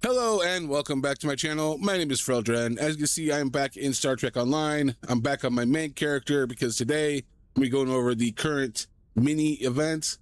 Hello and welcome back to my channel. My name is Freldren. As you can see, I'm back in Star Trek Online. I'm back on my main character because today we're going over the current mini event,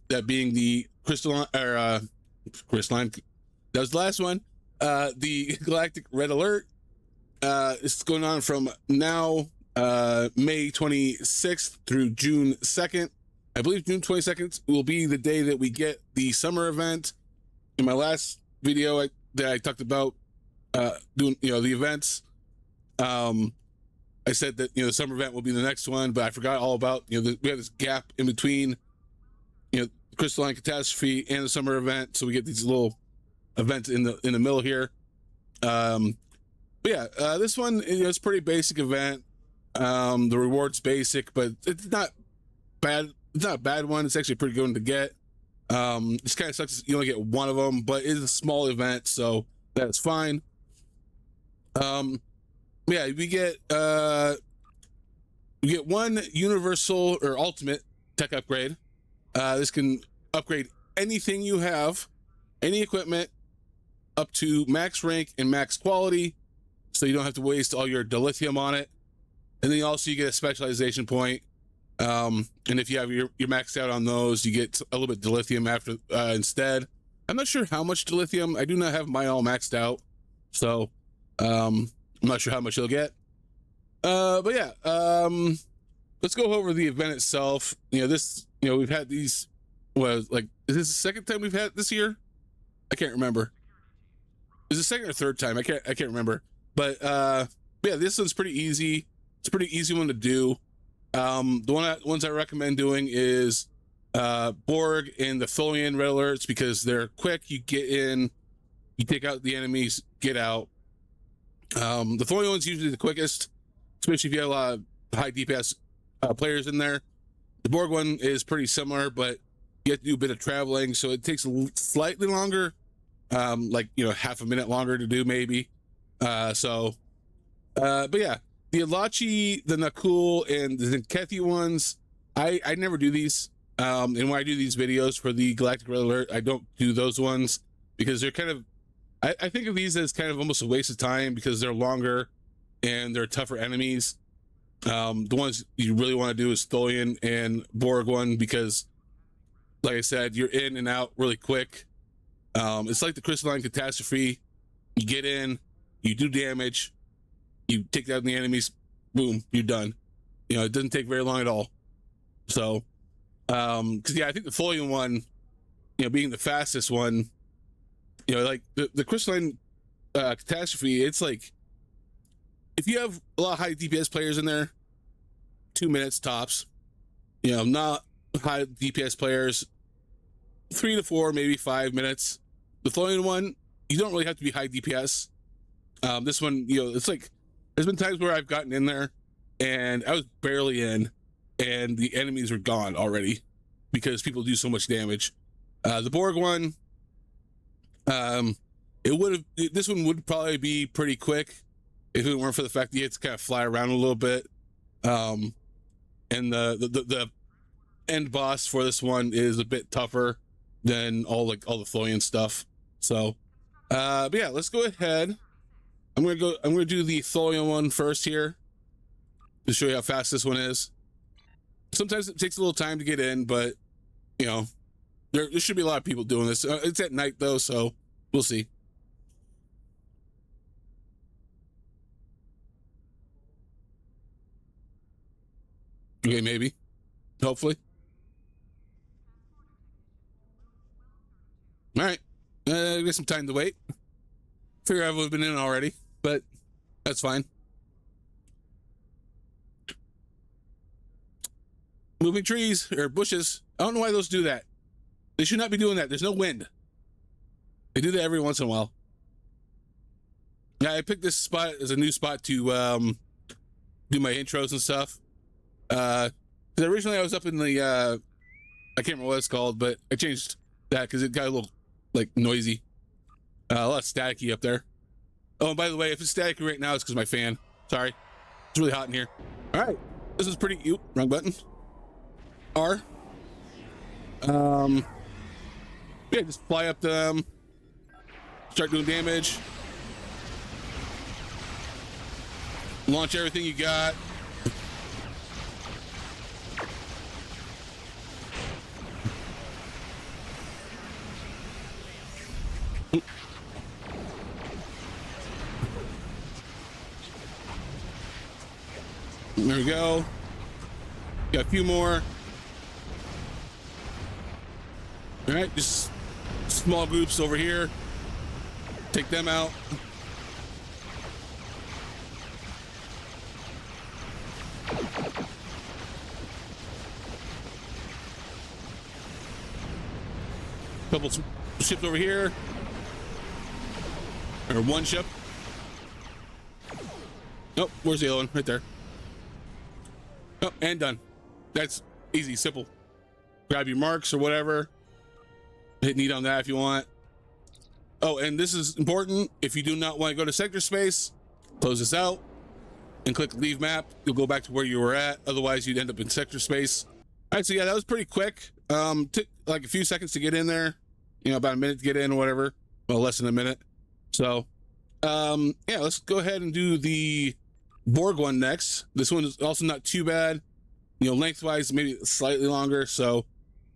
that being the Crystalline, that was the last one, the Galactic Red Alert. It's going on from now, May 26th through June 2nd. I believe June 22nd will be the day that we get the summer event. In my last video that I talked about doing the events, I said that the summer event will be the next one, but I forgot all about we have this gap in between Crystalline Catastrophe and the summer event, so we get these little events in the middle here. But yeah, this one it's a pretty basic event. The reward's basic, but it's not bad. It's not a bad one. It's actually a pretty good one to get. This kind of sucks, you only get one of them, but it's a small event, so that's fine. Yeah, we get one universal or ultimate tech upgrade. This can upgrade anything you have, any equipment, up to max rank and max quality, so you don't have to waste all your dilithium on it. And then also you get a specialization point. And if you have your maxed out on those, you get a little bit of dilithium after instead. I'm not sure how much dilithium. I do not have mine all maxed out, so I'm not sure how much you'll get. But yeah, let's go over the event itself. We've had these. Is this the second time we've had this year? I can't remember. Is it the second or third time? I can't remember. But yeah, this one's pretty easy. It's a pretty easy one to do. The ones I recommend doing is Borg and the Tholian Red Alerts, because they're quick. You get in, you take out the enemies, get out. The Tholian one's usually the quickest, especially if you have a lot of high DPS players in there. The Borg one is pretty similar, but you have to do a bit of traveling, so it takes slightly longer, half a minute longer to do maybe. But yeah. The Alachi, the Nakul, and the Zinkethi ones, I never do these. And when I do these videos for the Galactic Red Alert, I don't do those ones because they're kind of, I think of these as kind of almost a waste of time because they're longer and they're tougher enemies. The ones you really want to do is Tholian and Borg one because, like I said, you're in and out really quick. It's like the Crystalline Catastrophe. You get in, you do damage, you take down the enemies, boom, you're done. It doesn't take very long at all. So, because yeah, I think the Tholian one, being the fastest one, like the Crystalline Catastrophe, it's like, if you have a lot of high DPS players in there, 2 minutes tops. Not high DPS players, 3 to 4, maybe 5 minutes. The Tholian one, you don't really have to be high DPS. This one, it's like, there's been times where I've gotten in there and I was barely in and the enemies were gone already because people do so much damage. The Borg one, this one would probably be pretty quick if it weren't for the fact that you have to kind of fly around a little bit. And the end boss for this one is a bit tougher than all the Tholian stuff. So, but yeah, let's go ahead. I'm gonna do the Tholian one first here to show you how fast this one is. Sometimes it takes a little time to get in, but there should be a lot of people doing this. It's at night though, so we'll see. Okay, maybe, hopefully. All right, get some time to wait. Figure I would have been in already, but that's fine. Moving trees or bushes. I don't know why those do that. They should not be doing that. There's no wind. They do that every once in a while. Yeah, I picked this spot as a new spot to do my intros and stuff. Because originally I was up in the I can't remember what it's called, but I changed that because it got a little noisy. A lot of staticky up there. Oh, and by the way, if it's staticky right now, it's because my fan. Sorry. It's really hot in here. All right. This is pretty... Oop, wrong button. R. Yeah, just fly up to them. Start doing damage. Launch everything you got. There we go. Got a few more. All right, just small groups over here. Take them out. Couple ships over here. Or one ship. Nope, where's the other one? Right there. Oh, and done. That's easy, simple. Grab your marks or whatever. Hit need on that if you want. Oh, and this is important. If you do not want to go to sector space, close this out and click leave map. You'll go back to where you were at. Otherwise, you'd end up in sector space. All right, so yeah, that was pretty quick. Took like a few seconds to get in there. You know, about a minute to get in or whatever. Well, less than a minute. So, yeah, let's go ahead and do the Borg one next. This one is also not too bad. You know, lengthwise, maybe slightly longer. So,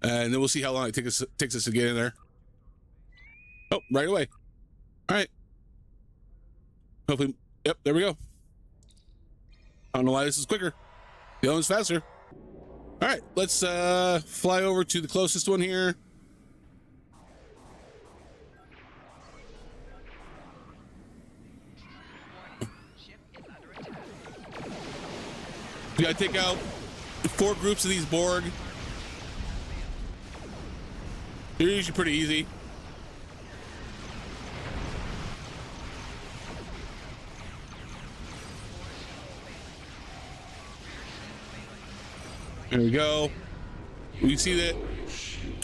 and then we'll see how long it takes us to get in there. Oh, right away. All right. Hopefully, yep, there we go. I don't know why this is quicker. The other one's faster. All right, let's fly over to the closest one here. We gotta take out 4 groups of these Borg. They're usually pretty easy. There we go. You see that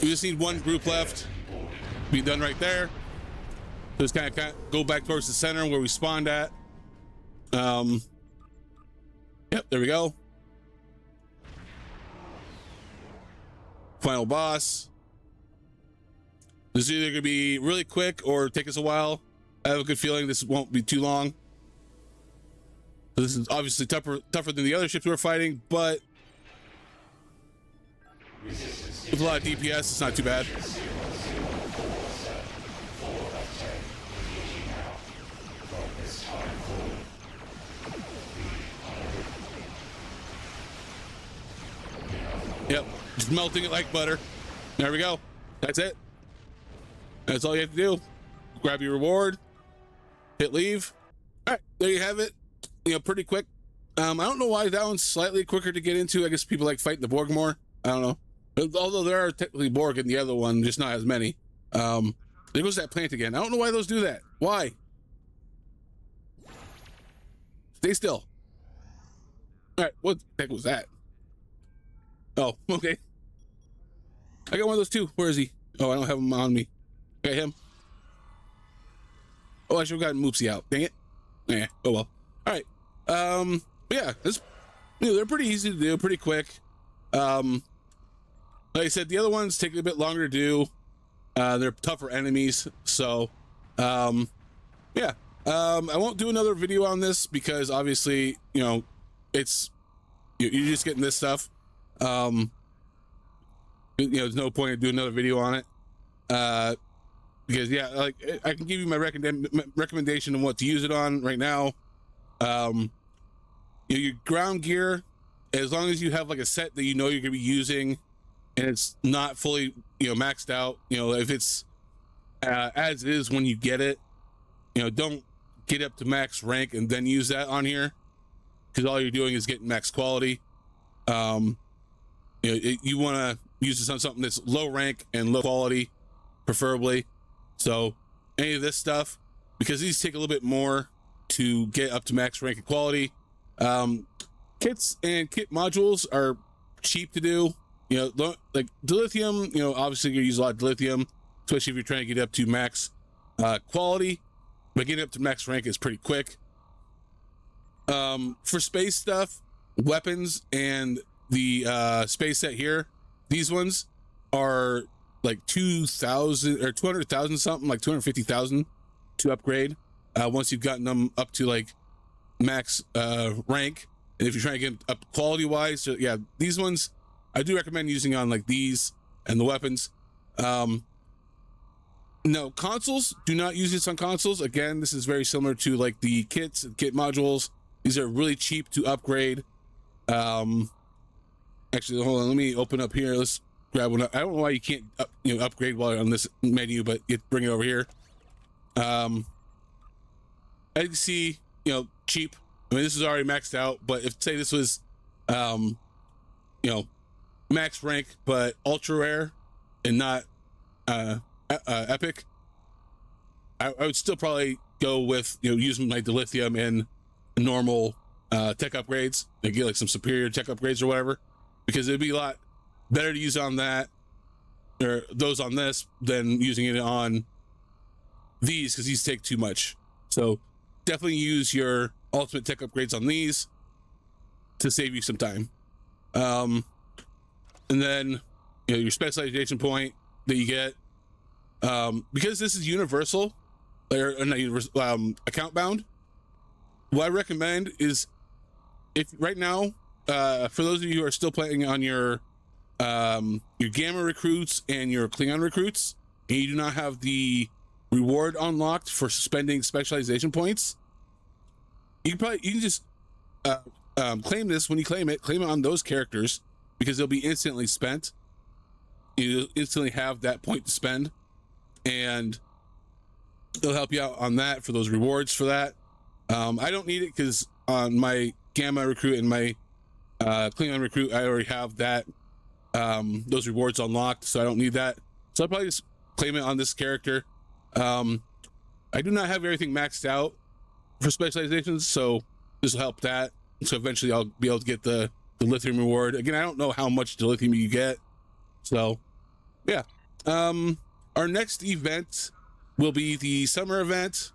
we just need 1 group left. Be done right there. Just kind of go back towards the center where we spawned at. Yep, there we go. Final boss. This is either gonna be really quick or take us a while. I have a good feeling this won't be too long. This is obviously tougher than the other ships we were fighting, but with a lot of DPS, it's not too bad. Yep, just melting it like butter. There we go. That's it. That's all you have to do. Grab your reward, hit leave. All right, there you have it. You know, pretty quick. I don't know why that one's slightly quicker to get into. I guess people like fighting the Borg more. I don't know. Although there are technically Borg in the other one, just not as many. There goes that plant again. I don't know why those do that. Why? Stay still. All right, what the heck was that? Oh, okay. I got one of those too. Where is he? Oh, I don't have him on me. Got him. Oh, I should have gotten Moopsy out. Dang it. Yeah. Oh well. All right. Yeah. This, you know, they're pretty easy to do. Pretty quick. Like I said, the other ones take a bit longer to do. They're tougher enemies. So, yeah. I won't do another video on this because obviously, you know, it's you're just getting this stuff. You know, there's no point in doing another video on it. Because yeah, like I can give you my recommendation on what to use it on right now. You know, your ground gear, as long as you have like a set that you know you're gonna be using, and it's not fully, you know, maxed out. You know, if it's as is when you get it, you know, don't get up to max rank and then use that on here, because all you're doing is getting max quality. You know, you want to use this on something that's low rank and low quality, preferably. So any of this stuff, because these take a little bit more to get up to max rank and quality. Kits and kit modules are cheap to do. You know, like dilithium, you know, obviously you use a lot of dilithium, especially if you're trying to get up to max quality, but getting up to max rank is pretty quick. For space stuff, weapons and the space set here, these ones are like 2,000 or 200,000 something, like 250,000. to upgrade once you've gotten them up to like max rank. And if you're trying to get up quality wise, so yeah, these ones I do recommend using on like these and the weapons. No, consoles, do not use this on consoles. Again, this is very similar to like the kit modules. These are really cheap to upgrade. Actually, hold on, let me open up here. Let's grab one up. I don't know why you can't upgrade while you're on this menu, but you bring it over here. As you can see, cheap. I mean, this is already maxed out, but if say this was max rank but ultra rare and not epic, I would still probably go with using like the lithium and normal tech upgrades and get like some superior tech upgrades or whatever, because it'd be a lot better to use on that or those on this than using it on these, because these take too much. So definitely use your ultimate tech upgrades on these to save you some time. And then your specialization point that you get, because this is universal or not universal, account bound, what I recommend is, if right now, for those of you who are still playing on your Gamma recruits and your Klingon recruits, and you do not have the reward unlocked for spending specialization points, you can just claim this. When you claim it on those characters, because they'll be instantly spent. You instantly have that point to spend, and it'll help you out on that for those rewards for that. I don't need it because on my Gamma recruit and my Klingon recruit, I already have that those rewards unlocked, so I don't need that. So I'll probably just claim it on this character. I do not have everything maxed out for specializations, so this will help that. So eventually I'll be able to get the lithium reward. Again, I don't know how much the lithium you get, so yeah. Our next event will be the summer event.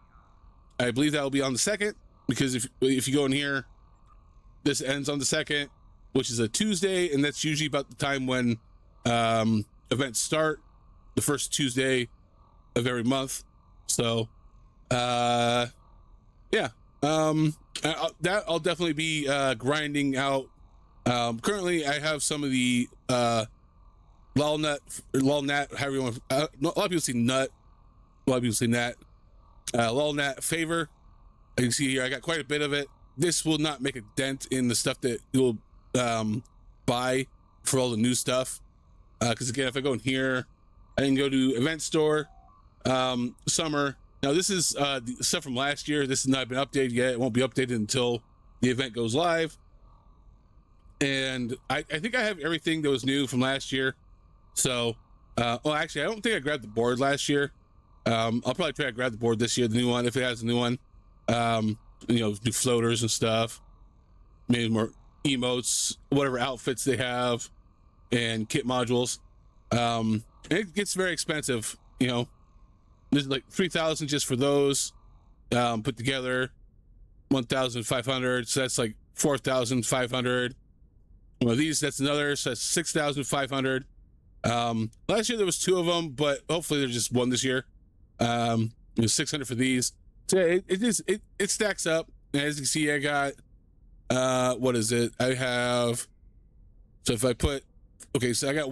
I believe that will be on the 2nd, because if you go in here, this ends on the 2nd, which is a Tuesday, and that's usually about the time when events start, the first Tuesday of every month. So yeah, I'll definitely be grinding out. Currently I have some of the lolnat, however you want. A lot of people say nut, a lot of people say nat. Lolnat favor, you can see here I got quite a bit of it. This will not make a dent in the stuff that you'll buy for all the new stuff, because again, if I go in here, I can go to event store, summer. Now this is the stuff from last year. This has not been updated yet. It won't be updated until the event goes live. And I think I have everything that was new from last year. So well, actually I don't think I grabbed the board last year. I'll probably try to grab the board this year, the new one, if it has a new one. New floaters and stuff, maybe more emotes, whatever outfits they have, and kit modules. And it gets very expensive. There's like 3,000 just for those put together, 1,500, so that's like 4,500. Well, these, that's another, so that's 6,500. Last year there was 2 of them, but hopefully there's just 1 this year. 600 for these. So it stacks up. And as you can see, I got what is it? I have, so if I put, okay, so I got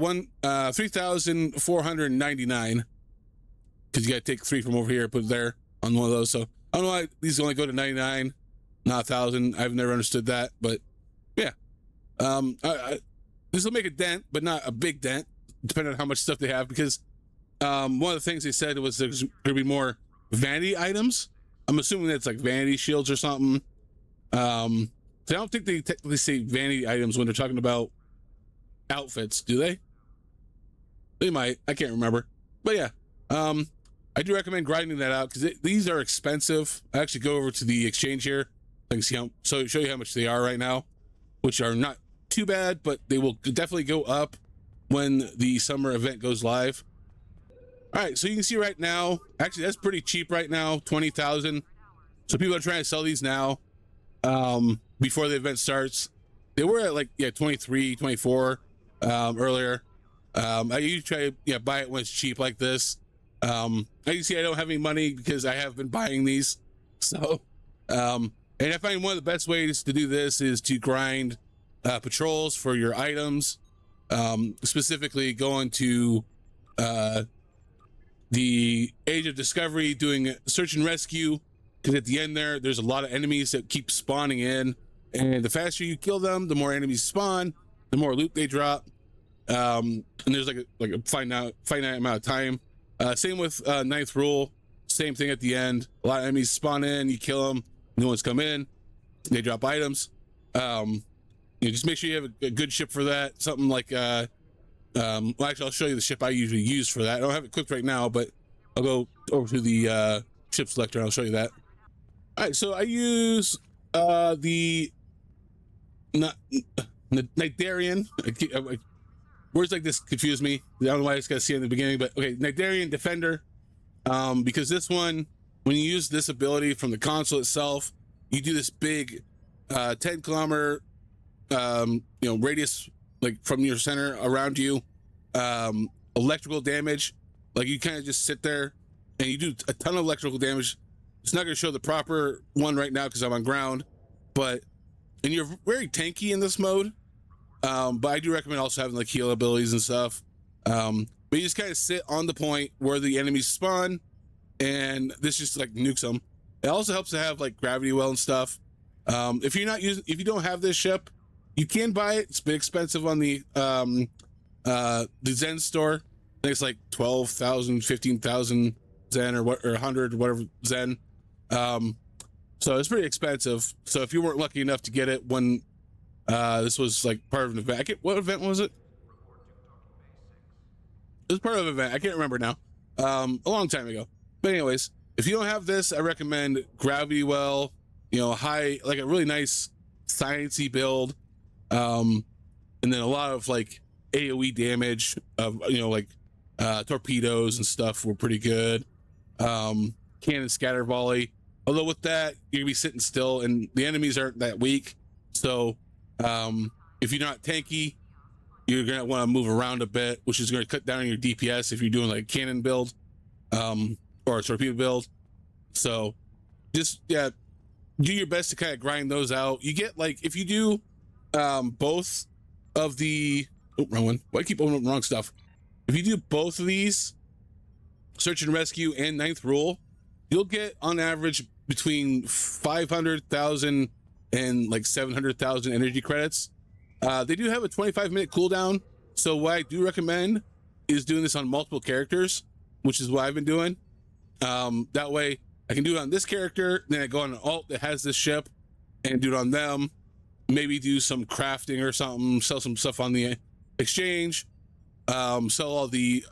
3,499, because you gotta take 3 from over here, put it there on one of those. So I don't know why these only go to 99, not 1,000. I've never understood that, but yeah. This will make a dent, but not a big dent, depending on how much stuff they have, because one of the things they said was there's gonna be more vanity items. I'm assuming that's like vanity shields or something. So I don't think they technically say vanity items when they're talking about outfits, do they? They might. I can't remember. But yeah, I do recommend grinding that out, because these are expensive. I actually go over to the exchange here. I can see show you how much they are right now, which are not too bad, but they will definitely go up when the summer event goes live. All right, so you can see right now, actually that's pretty cheap right now, 20,000. So people are trying to sell these now before the event starts. They were at like 23, 24 earlier. I usually try to buy it when it's cheap like this. As you see, I don't have any money because I have been buying these. So, and I find one of the best ways to do this is to grind patrols for your items, specifically going to the Age of Discovery, doing search and rescue, because at the end there's a lot of enemies that keep spawning in, and the faster you kill them, the more enemies spawn, the more loot they drop, and there's like a finite amount of time. Same with Ninth Rule, same thing at the end. A lot of enemies spawn in, you kill them, new ones come in, they drop items. Just make sure you have a good ship for that. Something like well, actually, I'll show you the ship I usually use for that. I don't have it equipped right now, but I'll go over to the ship selector and I'll show you that. All right, so I use the Nightarian. Words like this confuse me. I don't know why I just got to see it in the beginning, but okay, Nightarian Defender. Because this one, when you use this ability from the console itself, you do this big 10 kilometer radius, like from your center around you, electrical damage. Like you kind of just sit there and you do a ton of electrical damage. It's not going to show the proper one right now because I'm on ground, and you're very tanky in this mode. But I do recommend also having like heal abilities and stuff. But you just kind of sit on the point where the enemies spawn, and this just like nukes them. It also helps to have like gravity well and stuff. If you don't have this ship, you can buy it. It's a bit expensive on the Zen store. I think it's like 12,000, 15,000 Zen or 100, whatever Zen. So it's pretty expensive. So if you weren't lucky enough to get it when this was like part of an event, what event was it? It was part of an event. I can't remember now. A long time ago. But anyways, if you don't have this, I recommend Gravity Well. High, like a really nice sciencey build. And then a lot of like AoE damage of torpedoes and stuff were pretty good. Cannon scatter volley. Although with that, you're gonna be sitting still, and the enemies aren't that weak. So if you're not tanky, you're gonna want to move around a bit, which is gonna cut down your DPS if you're doing like a cannon build or a torpedo build. So just do your best to kind of grind those out. You get like, if you do both of the wrong one. Why keep opening up wrong stuff? If you do both of these, search and rescue and Ninth Rule, you'll get on average between 500,000 and like 700,000 energy credits. They do have a 25-minute cooldown, so what I do recommend is doing this on multiple characters, which is what I've been doing. That way I can do it on this character, then I go on an alt that has this ship and do it on them. Maybe do some crafting or something, sell some stuff on the exchange, sell all the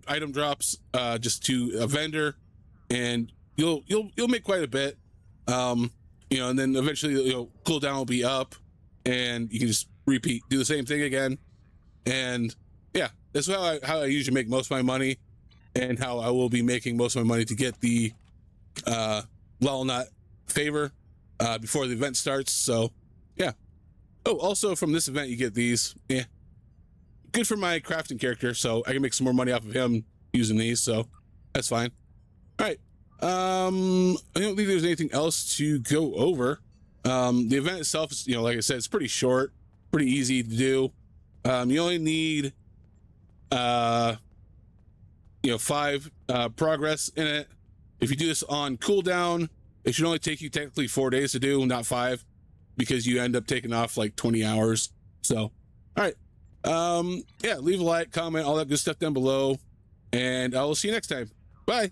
item drops just to a vendor, and you'll make quite a bit. And then eventually cooldown will be up, and you can just repeat, do the same thing again. And yeah, that's how I usually make most of my money, and how I will be making most of my money to get the Walnut favor before the event starts. So yeah. Oh, also from this event you get these. Yeah, good for my crafting character, so I can make some more money off of him using these, so that's fine. All right. I don't think there's anything else to go over. The event itself is, like I said, it's pretty short, pretty easy to do. You only need 5 progress in it. If you do this on cooldown, it should only take you technically 4 days to do, not 5, because you end up taking off like 20 hours. So all right, yeah, leave a like, comment, all that good stuff down below, and I will see you next time. Bye.